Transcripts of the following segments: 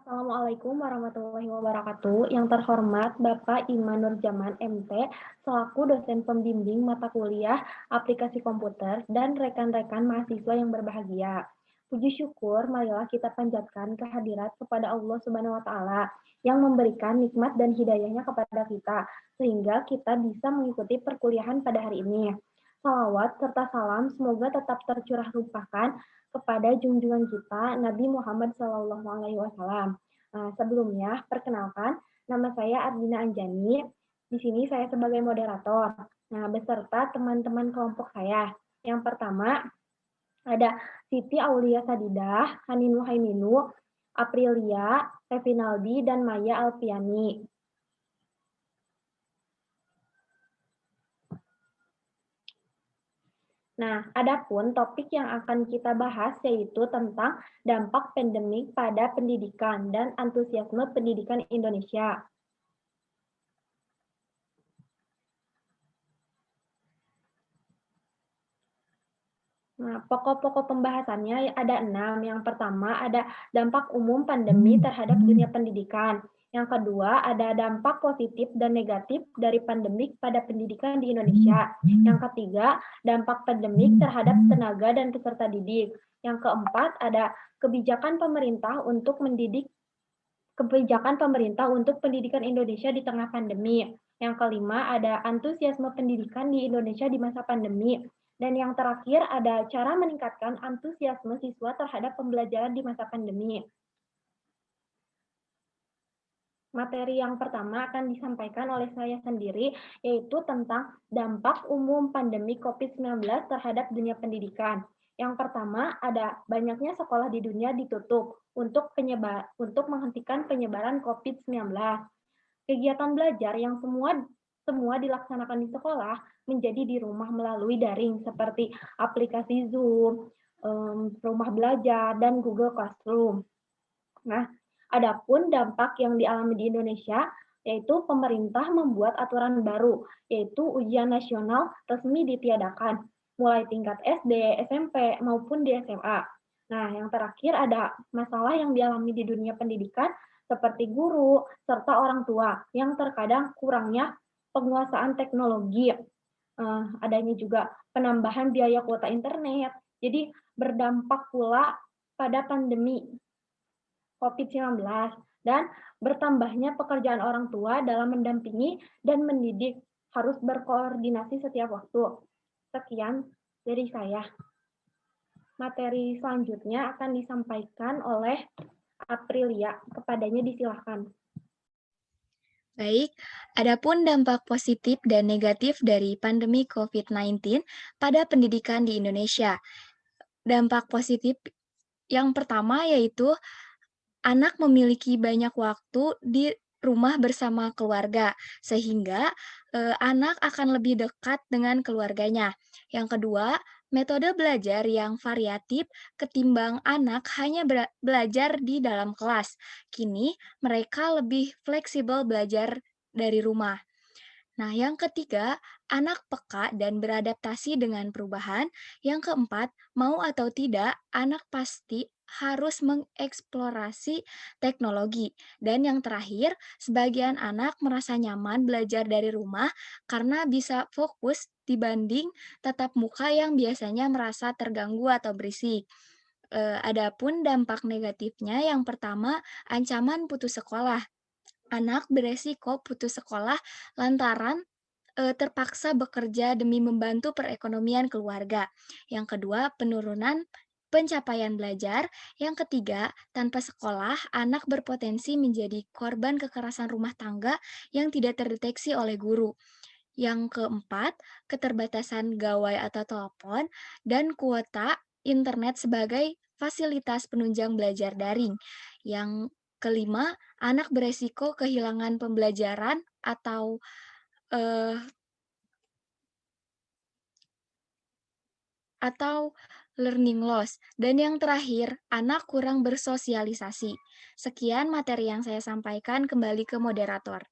Assalamualaikum warahmatullahi wabarakatuh. Yang terhormat Bapak Iman Nurjaman MT, selaku dosen pembimbing mata kuliah aplikasi komputer dan rekan-rekan mahasiswa yang berbahagia. Puji syukur marilah kita panjatkan kehadirat kepada Allah Subhanahu wa taala yang memberikan nikmat dan hidayahnya kepada kita sehingga kita bisa mengikuti perkuliahan pada hari ini. Salawat serta salam semoga tetap tercurah limpahkan kepada junjungan kita Nabi Muhammad SAW. Sebelumnya, perkenalkan, nama saya Ardina Anjani. Di sini saya sebagai moderator. Beserta teman-teman kelompok saya. Yang pertama, ada Siti Aulia Sadidah, Hanin Muhaiminu, Aprilia, Revinaldi, dan Maya Alpiani. Adapun topik yang akan kita bahas yaitu tentang dampak pandemik pada pendidikan dan antusiasme pendidikan Indonesia. Pokok-pokok pembahasannya ada 6. Yang pertama ada dampak umum pandemi terhadap dunia pendidikan. Yang kedua ada dampak positif dan negatif dari pandemik pada pendidikan di Indonesia. Yang ketiga, dampak pandemik terhadap tenaga dan peserta didik. Yang keempat ada kebijakan pemerintah untuk pendidikan Indonesia di tengah pandemi. Yang kelima ada antusiasme pendidikan di Indonesia di masa pandemi. Dan yang terakhir ada cara meningkatkan antusiasme siswa terhadap pembelajaran di masa pandemi. Materi yang pertama akan disampaikan oleh saya sendiri, yaitu tentang dampak umum pandemi COVID-19 terhadap dunia pendidikan. Yang pertama, ada banyaknya sekolah di dunia ditutup untuk menghentikan penyebaran COVID-19. Kegiatan belajar yang semua dilaksanakan di sekolah menjadi di rumah melalui daring seperti aplikasi Zoom, Rumah Belajar, dan Google Classroom. Adapun dampak yang dialami di Indonesia, yaitu pemerintah membuat aturan baru, yaitu ujian nasional resmi ditiadakan, mulai tingkat SD, SMP, maupun di SMA. Yang terakhir ada masalah yang dialami di dunia pendidikan, seperti guru, serta orang tua, yang terkadang kurangnya penguasaan teknologi. Adanya juga penambahan biaya kuota internet, jadi berdampak pula pada pandemi COVID-19 dan bertambahnya pekerjaan orang tua dalam mendampingi dan mendidik harus berkoordinasi setiap waktu. Sekian dari saya. Materi selanjutnya akan disampaikan oleh Aprilia. Kepadanya disilahkan. Baik, adapun dampak positif dan negatif dari pandemi COVID-19 pada pendidikan di Indonesia. Dampak positif yang pertama yaitu anak memiliki banyak waktu di rumah bersama keluarga, sehingga anak akan lebih dekat dengan keluarganya. Yang kedua, metode belajar yang variatif ketimbang anak hanya belajar di dalam kelas. Kini mereka lebih fleksibel belajar dari rumah. Nah, yang ketiga, anak peka dan beradaptasi dengan perubahan. Yang keempat, mau atau tidak, anak pasti harus mengeksplorasi teknologi. Dan yang terakhir, sebagian anak merasa nyaman belajar dari rumah karena bisa fokus dibanding tatap muka yang biasanya merasa terganggu atau berisik. Adapun dampak negatifnya, yang pertama, ancaman putus sekolah. Anak beresiko putus sekolah lantaran terpaksa bekerja demi membantu perekonomian keluarga. Yang kedua, penurunan pencapaian belajar. Yang ketiga, tanpa sekolah, anak berpotensi menjadi korban kekerasan rumah tangga yang tidak terdeteksi oleh guru. Yang keempat, keterbatasan gawai atau telepon dan kuota internet sebagai fasilitas penunjang belajar daring. Yang kelima, anak beresiko kehilangan pembelajaran atau learning loss. Dan yang terakhir, anak kurang bersosialisasi. Sekian materi yang saya sampaikan, kembali ke moderator.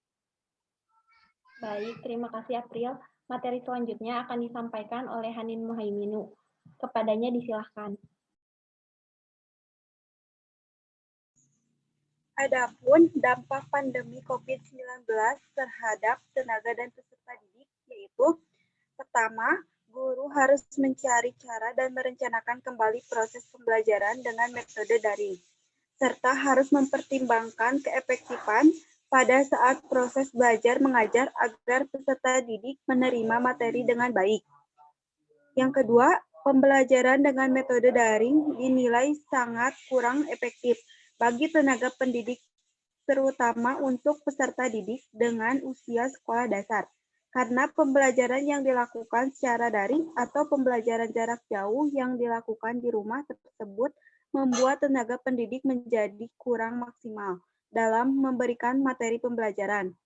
Baik, terima kasih April. Materi selanjutnya akan disampaikan oleh Hanin Muhaiminu. Kepadanya disilahkan. Adapun dampak pandemi COVID-19 terhadap tenaga dan peserta didik yaitu pertama, guru harus mencari cara dan merencanakan kembali proses pembelajaran dengan metode daring, serta harus mempertimbangkan keefektifan pada saat proses belajar mengajar agar peserta didik menerima materi dengan baik. Yang kedua, pembelajaran dengan metode daring dinilai sangat kurang efektif bagi tenaga pendidik, terutama untuk peserta didik dengan usia sekolah dasar. Karena pembelajaran yang dilakukan secara daring atau pembelajaran jarak jauh yang dilakukan di rumah tersebut membuat tenaga pendidik menjadi kurang maksimal dalam memberikan materi pembelajaran.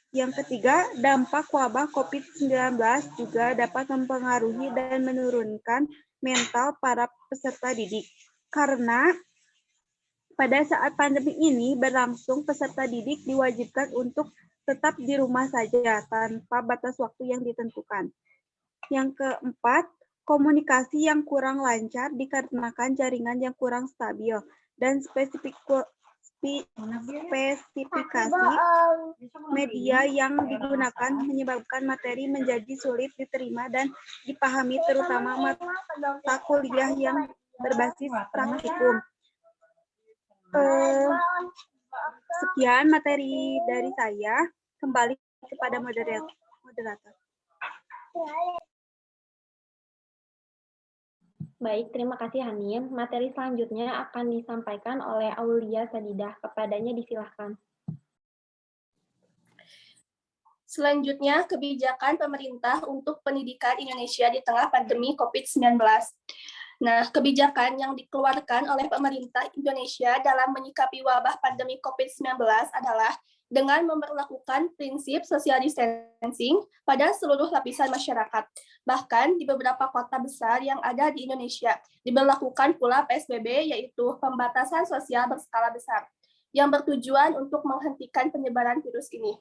Yang ketiga, dampak wabah COVID-19 juga dapat mempengaruhi dan menurunkan mental para peserta didik. Karena pada saat pandemi ini berlangsung, peserta didik diwajibkan untuk tetap di rumah saja tanpa batas waktu yang ditentukan. Yang keempat, komunikasi yang kurang lancar dikarenakan jaringan yang kurang stabil dan spesifikasi media yang digunakan menyebabkan materi menjadi sulit diterima dan dipahami, terutama mata kuliah yang berbasis praktikum. Sekian materi dari saya. Kembali kepada moderator. Baik, terima kasih Hanin. Materi selanjutnya akan disampaikan oleh Aulia Sadidah. Kepadanya disilahkan. Selanjutnya, kebijakan pemerintah untuk pendidikan Indonesia di tengah pandemi COVID-19. Nah, kebijakan yang dikeluarkan oleh pemerintah Indonesia dalam menyikapi wabah pandemi COVID-19 adalah dengan memperlakukan prinsip social distancing pada seluruh lapisan masyarakat. Bahkan di beberapa kota besar yang ada di Indonesia, diberlakukan pula PSBB, yaitu pembatasan sosial berskala besar, yang bertujuan untuk menghentikan penyebaran virus ini.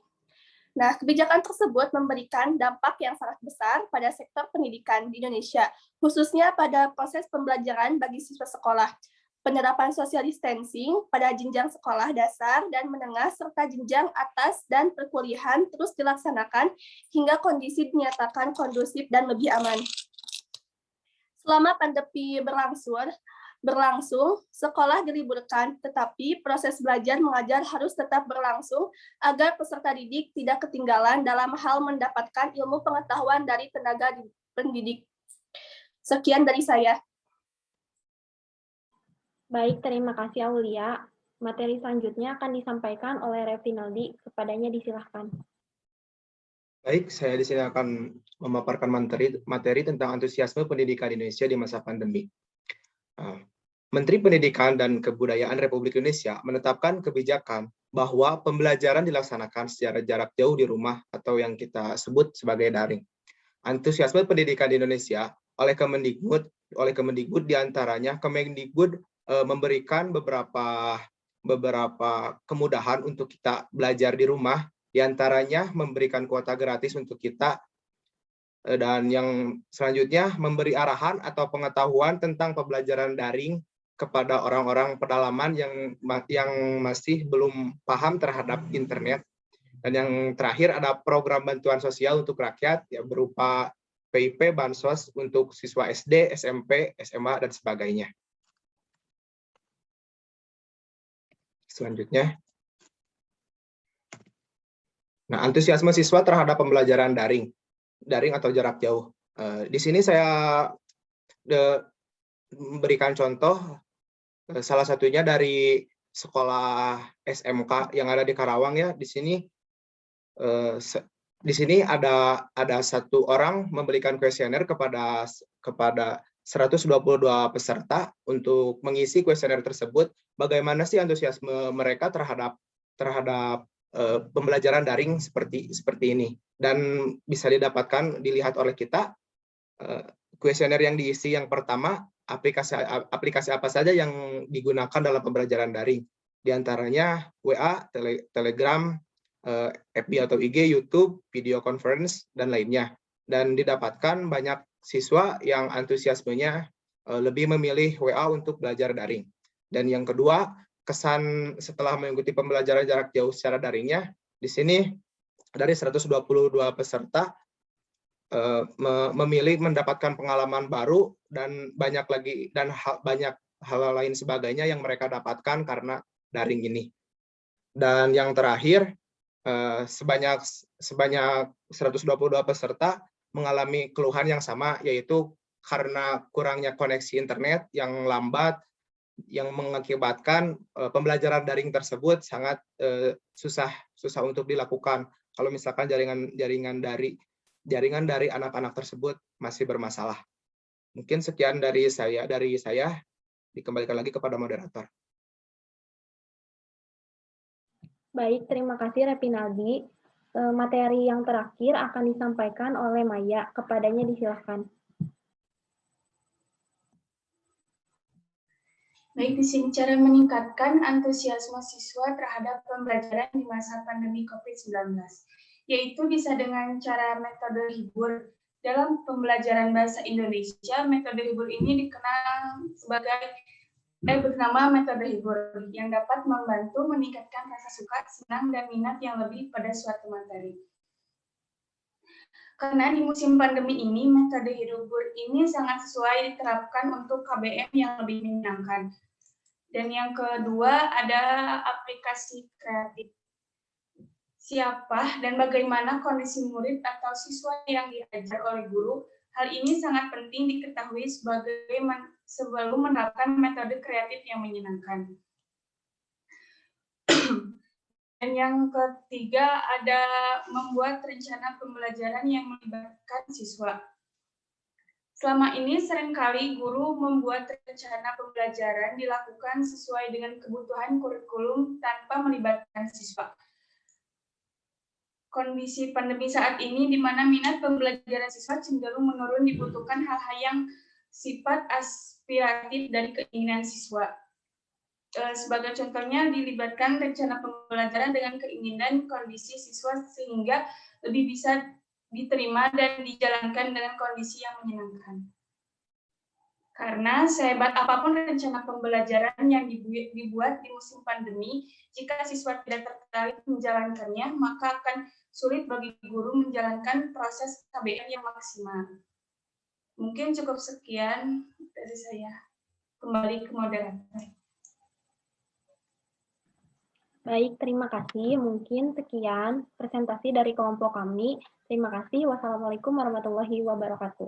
Nah, kebijakan tersebut memberikan dampak yang sangat besar pada sektor pendidikan di Indonesia, khususnya pada proses pembelajaran bagi siswa sekolah. Penerapan social distancing pada jenjang sekolah dasar dan menengah serta jenjang atas dan perkuliahan terus dilaksanakan hingga kondisi dinyatakan kondusif dan lebih aman. Selama pandemi berlangsung, sekolah diliburkan, tetapi proses belajar mengajar harus tetap berlangsung agar peserta didik tidak ketinggalan dalam hal mendapatkan ilmu pengetahuan dari tenaga pendidik. Sekian dari saya. Baik, terima kasih Aulia. Materi selanjutnya akan disampaikan oleh Revinaldi. Kepadanya disilahkan. Baik, saya di sini akan memaparkan materi tentang antusiasme pendidikan Indonesia di masa pandemi. Menteri Pendidikan dan Kebudayaan Republik Indonesia menetapkan kebijakan bahwa pembelajaran dilaksanakan secara jarak jauh di rumah atau yang kita sebut sebagai daring. Antusiasme pendidikan di Indonesia oleh Kemendikbud diantaranya Kemendikbud memberikan beberapa kemudahan untuk kita belajar di rumah, diantaranya memberikan kuota gratis untuk kita, dan yang selanjutnya memberi arahan atau pengetahuan tentang pembelajaran daring kepada orang-orang pedalaman yang masih belum paham terhadap internet. Dan yang terakhir ada program bantuan sosial untuk rakyat ya, berupa PIP, Bansos untuk siswa SD, SMP, SMA, dan sebagainya. Selanjutnya. Nah, antusiasme siswa terhadap pembelajaran daring atau jarak jauh. Di sini saya memberikan contoh, salah satunya dari sekolah SMK yang ada di Karawang ya. Di sini ada satu orang memberikan kuesioner kepada 122 peserta untuk mengisi kuesioner tersebut. Bagaimana sih antusiasme mereka terhadap pembelajaran daring seperti ini, dan bisa dilihat oleh kita kuesioner yang diisi. Yang pertama, aplikasi apa saja yang digunakan dalam pembelajaran daring, diantaranya WA, Telegram, FB atau IG, YouTube, video conference, dan lainnya. Dan didapatkan banyak siswa yang antusiasmenya lebih memilih WA untuk belajar daring. Dan yang kedua, kesan setelah mengikuti pembelajaran jarak jauh secara daringnya, di sini dari 122 peserta memilih mendapatkan pengalaman baru dan banyak hal lain sebagainya yang mereka dapatkan karena daring ini. Dan yang terakhir, sebanyak 122 peserta mengalami keluhan yang sama, yaitu karena kurangnya koneksi internet yang lambat, yang mengakibatkan pembelajaran daring tersebut sangat susah untuk dilakukan kalau misalkan jaringan dari anak-anak tersebut masih bermasalah. Mungkin sekian dari saya, dikembalikan lagi kepada moderator. Baik, terima kasih Repinaldi. Materi yang terakhir akan disampaikan oleh Maya. Kepadanya disilahkan. Baik, di sini cara meningkatkan antusiasme siswa terhadap pembelajaran di masa pandemi COVID-19, yaitu bisa dengan cara metode hibur. Dalam pembelajaran bahasa Indonesia, metode hibur ini dikenal bernama metode hibur, yang dapat membantu meningkatkan rasa suka, senang, dan minat yang lebih pada suatu materi. Karena di musim pandemi ini, metode hibur ini sangat sesuai diterapkan untuk KBM yang lebih menyenangkan. Dan yang kedua ada aplikasi kreatif. Siapa dan bagaimana kondisi murid atau siswa yang diajar oleh guru, hal ini sangat penting diketahui sebelum menerapkan metode kreatif yang menyenangkan. Dan yang ketiga ada membuat rencana pembelajaran yang melibatkan siswa. Selama ini seringkali guru membuat rencana pembelajaran dilakukan sesuai dengan kebutuhan kurikulum tanpa melibatkan siswa. Kondisi pandemi saat ini di mana minat pembelajaran siswa cenderung menurun, dibutuhkan hal-hal yang sifat aspiratif dari keinginan siswa. Sebagai contohnya, dilibatkan rencana pembelajaran dengan keinginan kondisi siswa sehingga lebih bisa diterima dan dijalankan dengan kondisi yang menyenangkan. Karena sehebat apapun rencana pembelajaran yang dibuat di musim pandemi, jika siswa tidak tertarik menjalankannya, maka akan sulit bagi guru menjalankan proses KBM yang maksimal. Mungkin cukup sekian dari saya. Kembali ke moderator. Baik, terima kasih. Mungkin sekian presentasi dari kelompok kami. Terima kasih. Wassalamualaikum warahmatullahi wabarakatuh.